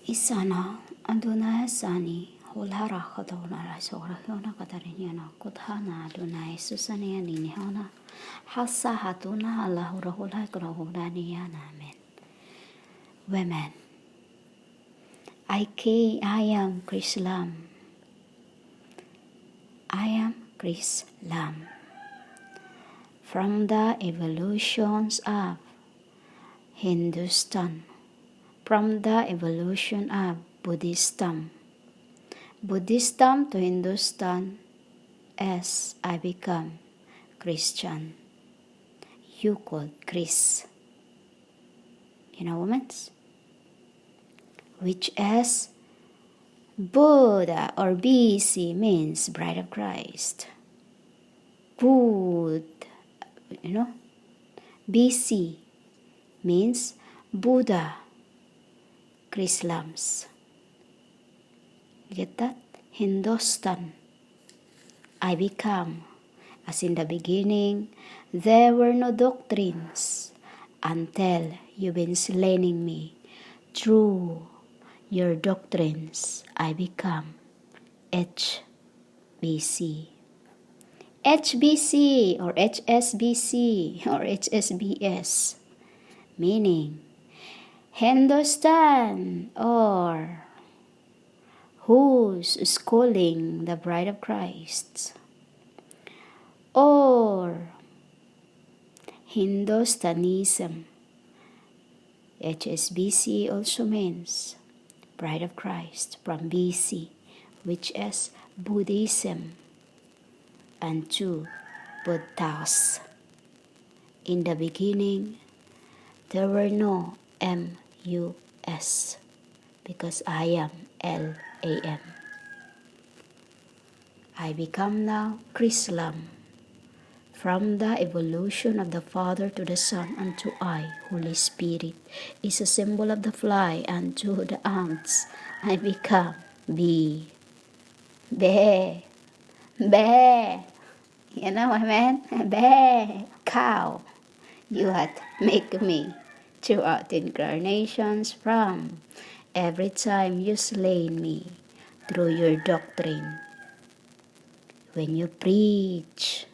Isana Adonai Sani Hulara Hodona Sorahona Katariniana Kutana Adonai Susania Niniana Hasa Hatuna Lahura Hula Grahudaniana Amen. Women, I am ChrisLamb. I am ChrisLamb. From the evolutions of Hindustan, from the evolution of Buddhism to Hindustan, as I become Christian. You called Chris, women, which as Buddha or BC means bride of Christ. Bud, BC means Buddha, ChrisLambs. Get that? Hindustan, I become. As in the beginning, there were no doctrines until you've been slaying me. Through your doctrines, I become HBC. HBC or HSBC or HSBS, meaning Hindustan, or who's schooling the bride of Christ, or Hindustanism. HSBC also means bride of Christ from BC, which is Buddhism, and two Buddhas. In the beginning, there were no MUS because I am LAM. I become now ChrisLamb. From the evolution of the Father to the Son unto I, Holy Spirit, is a symbol of the fly unto the ants. I become bee. Bear. Bear. You know what I mean? Bear. Cow. You had make me throughout incarnations from every time you slain me through your doctrine. When you preach,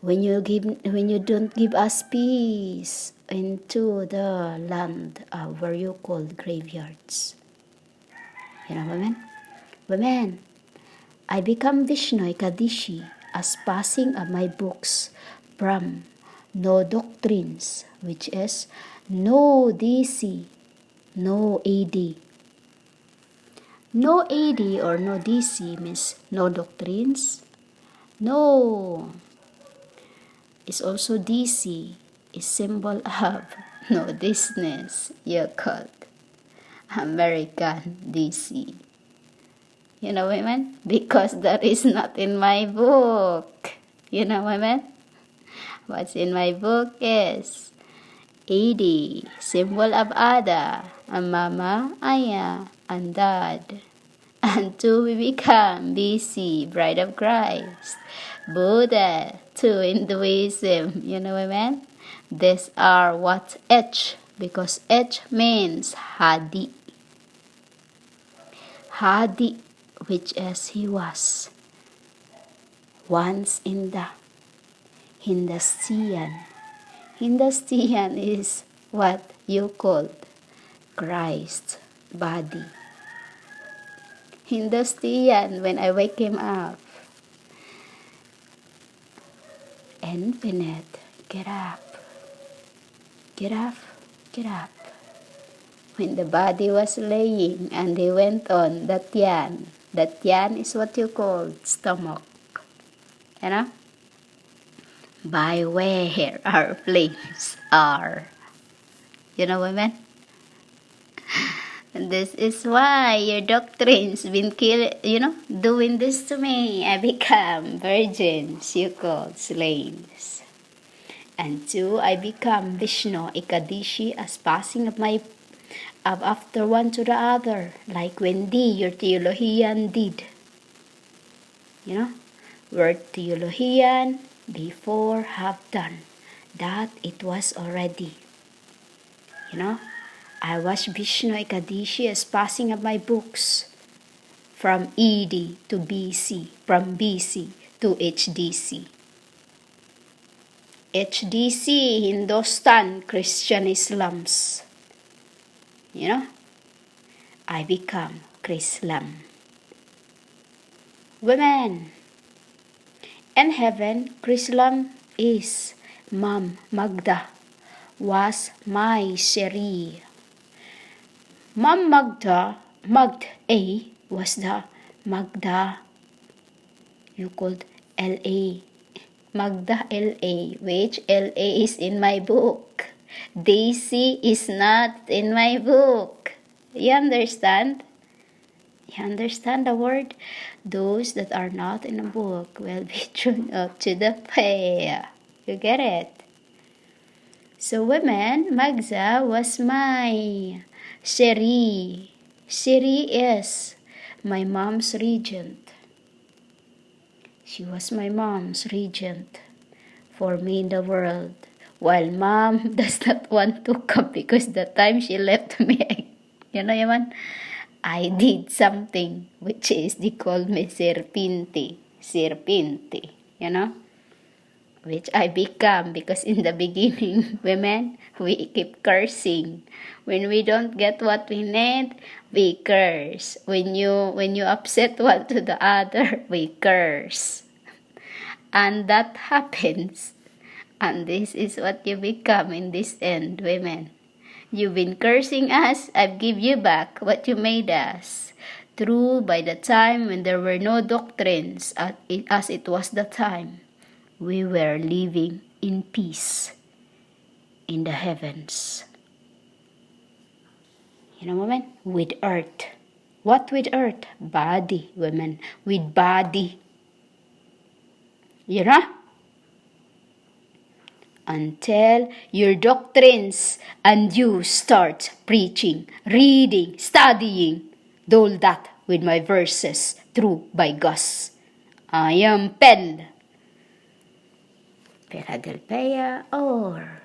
when you don't give us peace into the land of where you call graveyards. Women? Women, I become Vishnu Ekadeshi as passing of my books from no doctrines, which is no DC, no AD. No AD or no DC means no doctrines. No. It's also DC, is symbol of no business. You're called American DC. Women? Because that is not in my book. Women? What's in my book is AD, symbol of Ada, and Mama, Aya, and Dad. And two, we become BC, bride of Christ. Buddha, to Hinduism, women? These are what H, because H means Hadi. Hadi, which is he was once in the Hindustan. Hindustan is what you called Christ's body. Hindustan, when I wake him up, infinite, get up, get up, get up. When the body was laying and they went on the tian is what you call stomach, by where our flames are. Women? This is why your doctrine's been doing this to me. I become virgins, you call slaves. And two, I become Vishnu Ekadeshi as passing of after one to the other, like when your theologian did. Word theologian before have done that it was already. I watch Vishnu Ekadeshi as passing of my books from ED to BC, from BC to HDC. HDC, Hindustan Christian Islams. You know, I become ChrisLamb. Women. In heaven, ChrisLamb is Mom Magda, was my Sherry. Mom Magda, A was the Magda you called LA. Magda LA, which LA is in my book. Daisy is not in my book. You understand? You understand the word? Those that are not in a book will be thrown up to the fire. You get it? So women, Magda was my Sherry. Sherry is my mom's regent. She was my mom's regent for me in the world. While mom does not want to come because the time she left me, you know yaman, I did something which is they call me serpente, you know, which I become because in the beginning, women, we keep cursing. When we don't get what we need, we curse. When you upset one to the other, we curse. And that happens. And this is what you become in this end, women. You've been cursing us, I've give you back what you made us. True, by the time when there were no doctrines, as it was the time, we were living in peace in the heavens. You know, women, with earth. What with earth? Body, women, with body. You know? Until your doctrines and you start preaching, reading, studying, do that with my verses through by Gus. I am Pel, Philadelphia, or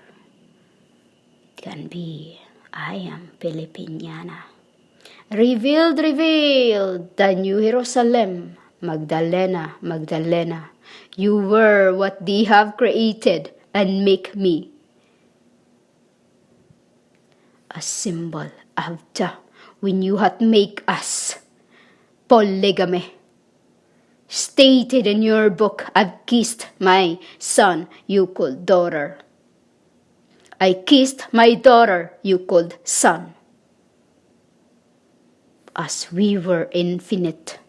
it can be I am Filipiniana. Revealed, the New Jerusalem, Magdalena, Magdalena, you were what they have created and make me a symbol of the when you had make us polygamy. Stated in your book, I've kissed my son, you called daughter. I kissed my daughter, you called son. As we were infinite,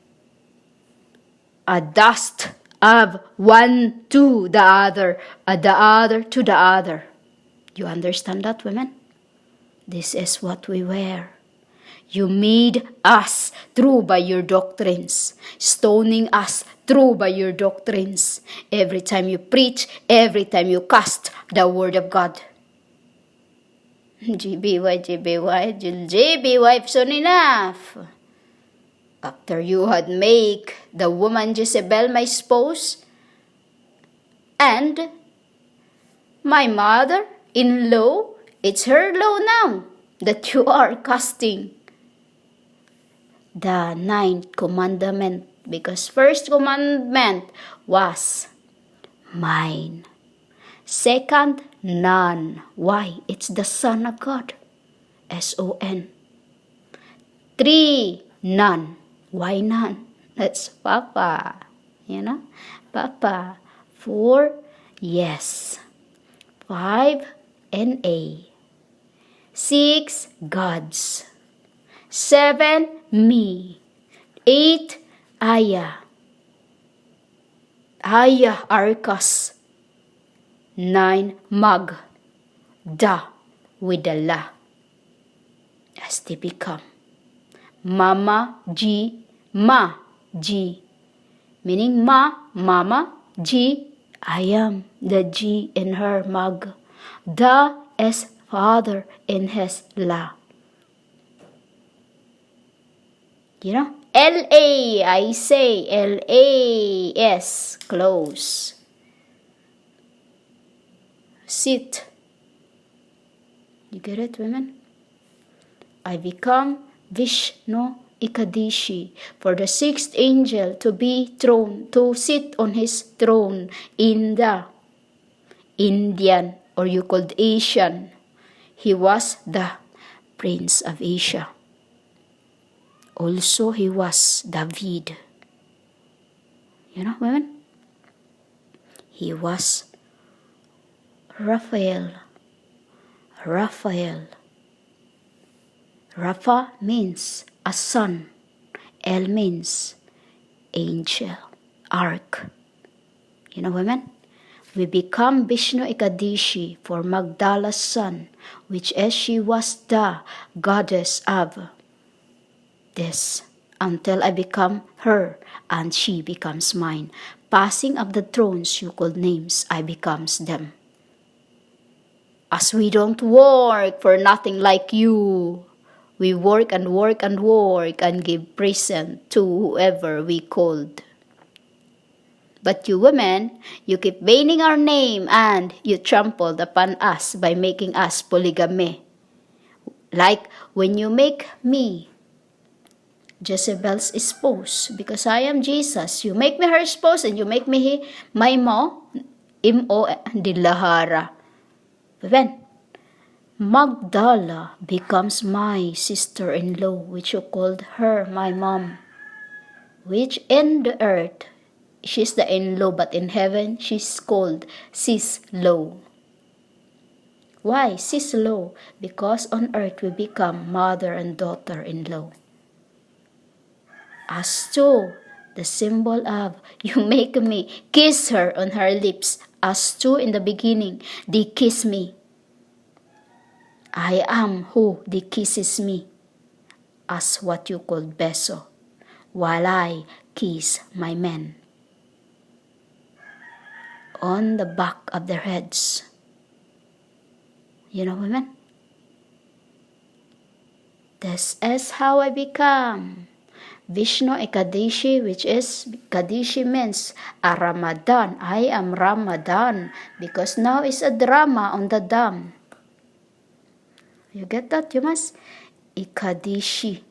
a dust of one to the other, the other to the other. You understand that, women? This is what we were. You made us through by your doctrines, stoning us through by your doctrines. Every time you preach, every time you cast the word of God. GBY, soon enough. After you had made the woman Jezebel my spouse, and my mother-in-law, it's her law now that you are casting the 9th commandment, because first commandment was mine. Second, none. Why? It's the Son of God. S-O-N. 3, none. Why none? That's Papa. You know? Papa. 4, yes. 5, N-A. 6, gods. 7, me. 8, Aya. Aya, Arcas. 9, Mag. Da, with the La. As they become. Mama, G, Ma, G. Meaning Ma, Mama, G, I am the G in her Mag. Da is Father in his La. You know? L-A, I say L-A-S, close. Sit. You get it, women? I become Vishnu Ekadeshi, for the sixth angel to sit on his throne in the Indian, or you called Asian. He was the Prince of Asia. Also, he was David. You know, women? He was Raphael. Raphael. Rapha means a son. El means angel, ark. You know, women? We become Vishnu Ekadeshi for Magdala's son, which as she was the goddess of this, until I become her and she becomes mine. Passing of the thrones you called names, I becomes them. As we don't work for nothing like you, we work and work and work and give present to whoever we called. But you women, you keep banning our name and you trampled upon us by making us polygamy. Like when you make me Jezebel's spouse, because I am Jesus, you make me her spouse and you make me my mo, imo dilahara. When Magdala becomes my sister-in-law, which you called her my mom, which in the earth, she's the in-law, but in heaven, she's called sis-law. Why sis-law? Because on earth we become mother and daughter-in-law. As to the symbol of, you make me kiss her on her lips. As to in the beginning, they kiss me. I am who they kisses me. As what you call beso, while I kiss my men on the back of their heads. You know, women? This is how I become Vishnu Ekadeshi, which is, Ekadeshi means a Ramadan. I am Ramadan because now is a drama on the dam. You get that? You must. Ekadeshi.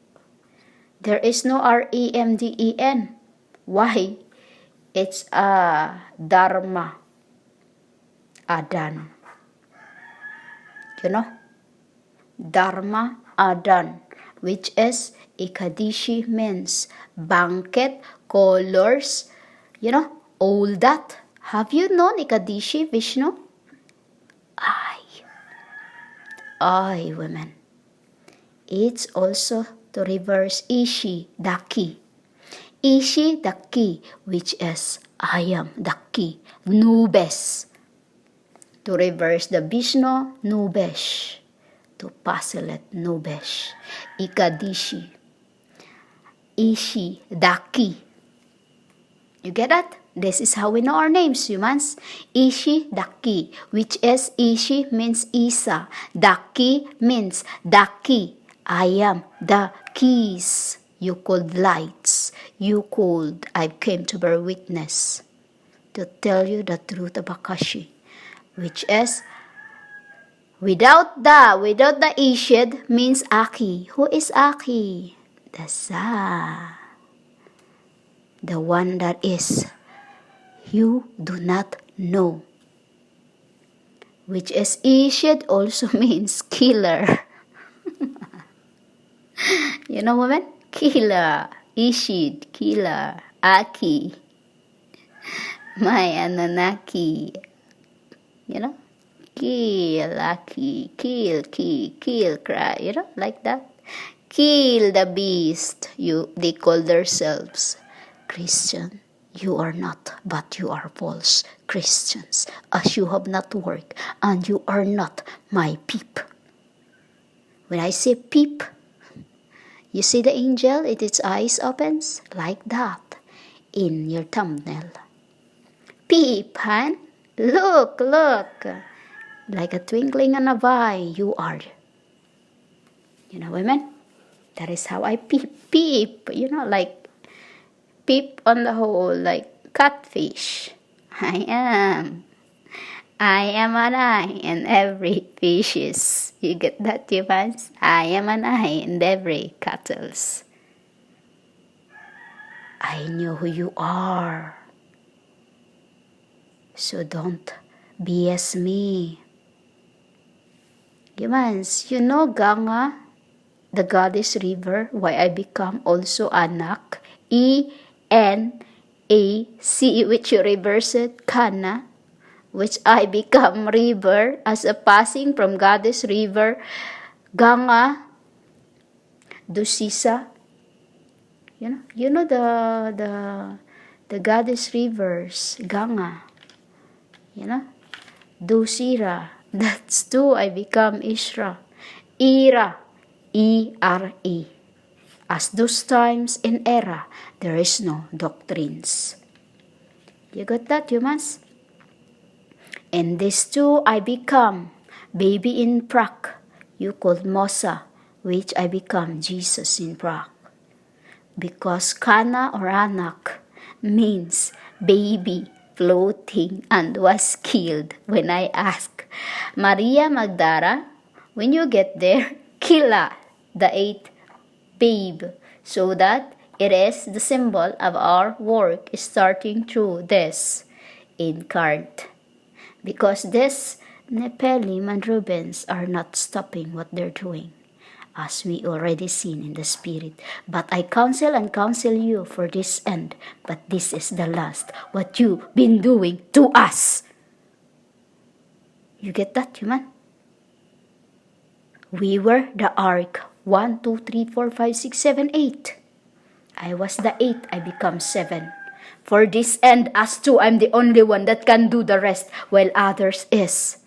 There is no R-E-M-D-E-N. Why? It's a Dharma. Adan. You know? Dharma Adan, which is Ekadeshi means banquet, colors, you know, all that. Have you known Ekadeshi, Vishnu? I, women. It's also to reverse Ishi, Daki. Ishi, Daki, which is I am Daki, Anubis. To reverse the Vishnu, Nubesh. To Pasilet, Nubesh. Ekadeshi. Ishi, Daki. You get that? This is how we know our names, humans. Ishi, Daki, which is Ishi means Isa. Daki means Daki. I am the keys. You called lights. You called, I came to bear witness. To tell you the truth of Akashi. Which is, without the Ishid means Aki. Who is Aki? The Sa. The one that is. You do not know. Which is Ishid also means killer. You know, women? Killer. Ishid, killer. Aki. My Ananaki. You know? Kill, Aki. Kill, cry. You know, like that. Kill the beast. They call themselves Christian. You are not, but you are false Christians, as you have not worked, and you are not my peep. When I say peep, you see the angel, its eyes opens like that in your thumbnail. Peep, hun. Look. Like a twinkling on a eye, you are. You know, women? That is how I peep. You know, like peep on the hole, like catfish. I am an eye in every fishes. You get that, humans? I am an eye in every cattle's. I know who you are. So don't BS me. Humans, you know Ganga, the goddess river, why I become also anak? E-N-A-C, which you reverse it, Kana, which I become river as a passing from goddess river, Ganga, Dusisa. You know the goddess rivers, Ganga. You know, Dusira. That's two. I become Ishra. Ira. E-R-E. As those times in era, there is no doctrines. You got that, humans? And this too I become baby in Prague. You called Mosa, which I become Jesus in Prague. Because Kana or Anak means baby floating and was killed when I asked Maria Magdala, when you get there, kill the 8th babe, so that it is the symbol of our work starting through this incarnate. Because this Nephilim and Reubens are not stopping what they're doing, as we already seen in the spirit. But I counsel and counsel you for this end, but this is the last, what you've been doing to us. You get that, human? We were the ark. 1, 2, 3, 4, 5, 6, 7, 8. I was the 8, I become 7. For this end, as two, I'm the only one that can do the rest, while others is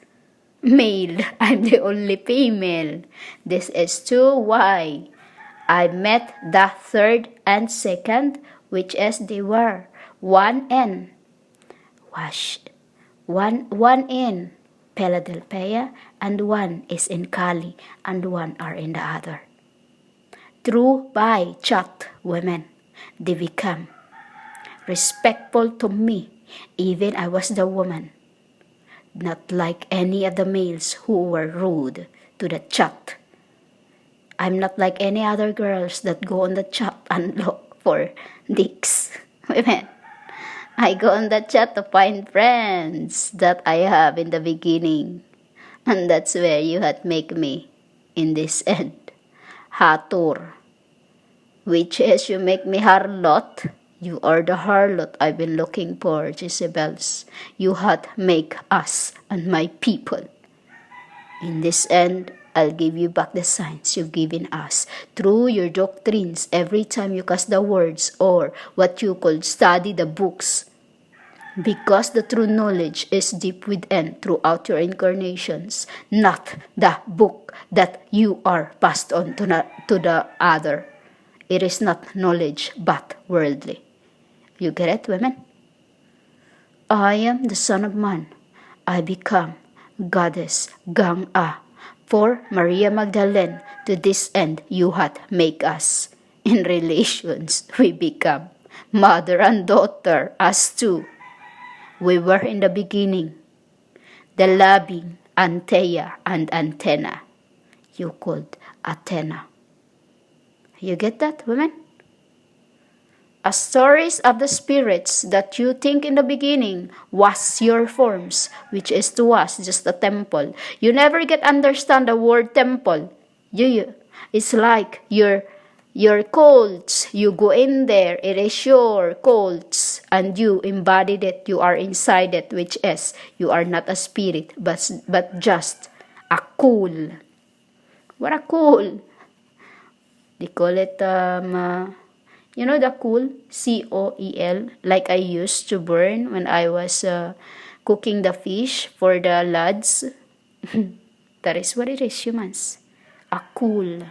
male. I'm the only female. This is too why I met the third and second, which is they were one in Philadelphia, and one is in Cali, and one are in the other. Through by chat women, they become respectful to me, even I was the woman, not like any of the males who were rude to the chat. I'm not like any other girls that go on the chat and look for dicks. Women, I go on the chat to find friends that I have in the beginning, and that's where you had make me in this end. Hatur, which is you make me harlot. You are the harlot I've been looking for, Jezebels. You had make us and my people. In this end, I'll give you back the signs you've given us through your doctrines every time you cast the words or what you call study the books. Because the true knowledge is deep within throughout your incarnations, not the book that you are passed on to the other. It is not knowledge but worldly. You get it, women? I am the Son of Man. I become Goddess Gang-a. For Maria Magdalene, to this end you had make us. In relations, we become mother and daughter as two. We were in the beginning, the loving Antea and Antenna. You called Athena. You get that, women? As stories of the spirits that you think in the beginning was your forms, which is to us just a temple. You never get understand the word temple. You it's like your cults. You go in there, it is your cults, and you embodied it. You are inside it, which is you are not a spirit, but just a cool. What a cool! They call it you know the cool, C-O-E-L, like I used to burn when I was cooking the fish for the lads. That is what it is, humans. A cool.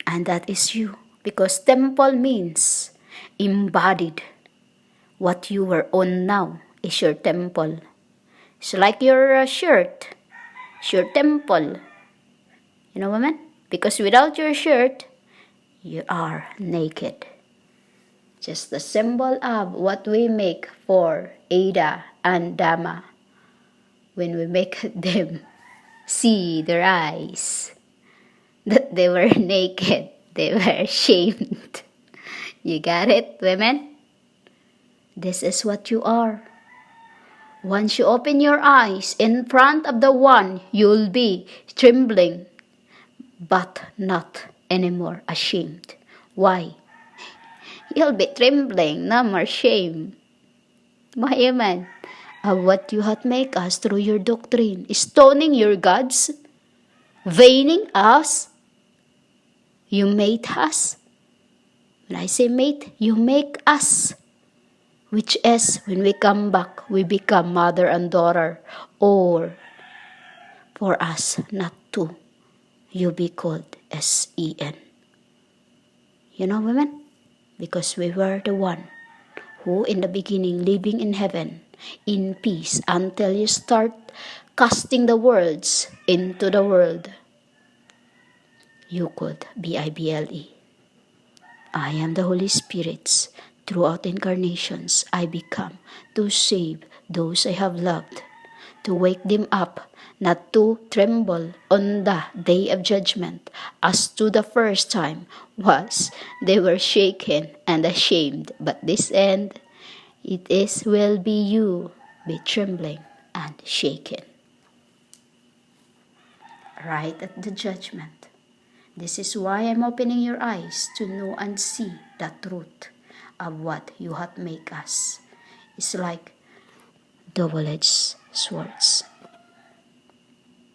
And that is you. Because temple means embodied. What you were on now is your temple. It's like your shirt. It's your temple. You know, women? Because without your shirt, you are naked. Just the symbol of what we make for Ada and Dama when we make them see their eyes that they were naked, they were ashamed. You got it, women? This is what you are. Once you open your eyes in front of the one, you'll be trembling, but not anymore ashamed. Why? You'll be trembling, no more shame. Why, amen? Of what you have made us through your doctrine, stoning your gods, veining us. You made us. When I say made, you make us. Which is, when we come back, we become mother and daughter. Or, for us not to, you be called S-E-N. You know, women? Because we were the one who in the beginning living in heaven, in peace, until you start casting the words into the world. You could, B-I-B-L-E. I am the Holy Spirit's. Throughout incarnations, I become to save those I have loved, to wake them up, not to tremble on the day of judgment, as to the first time was they were shaken and ashamed. But this end, it is will be you be trembling and shaken. Right at the judgment. This is why I'm opening your eyes to know and see the truth of what you have made us. It's like double-edged swords.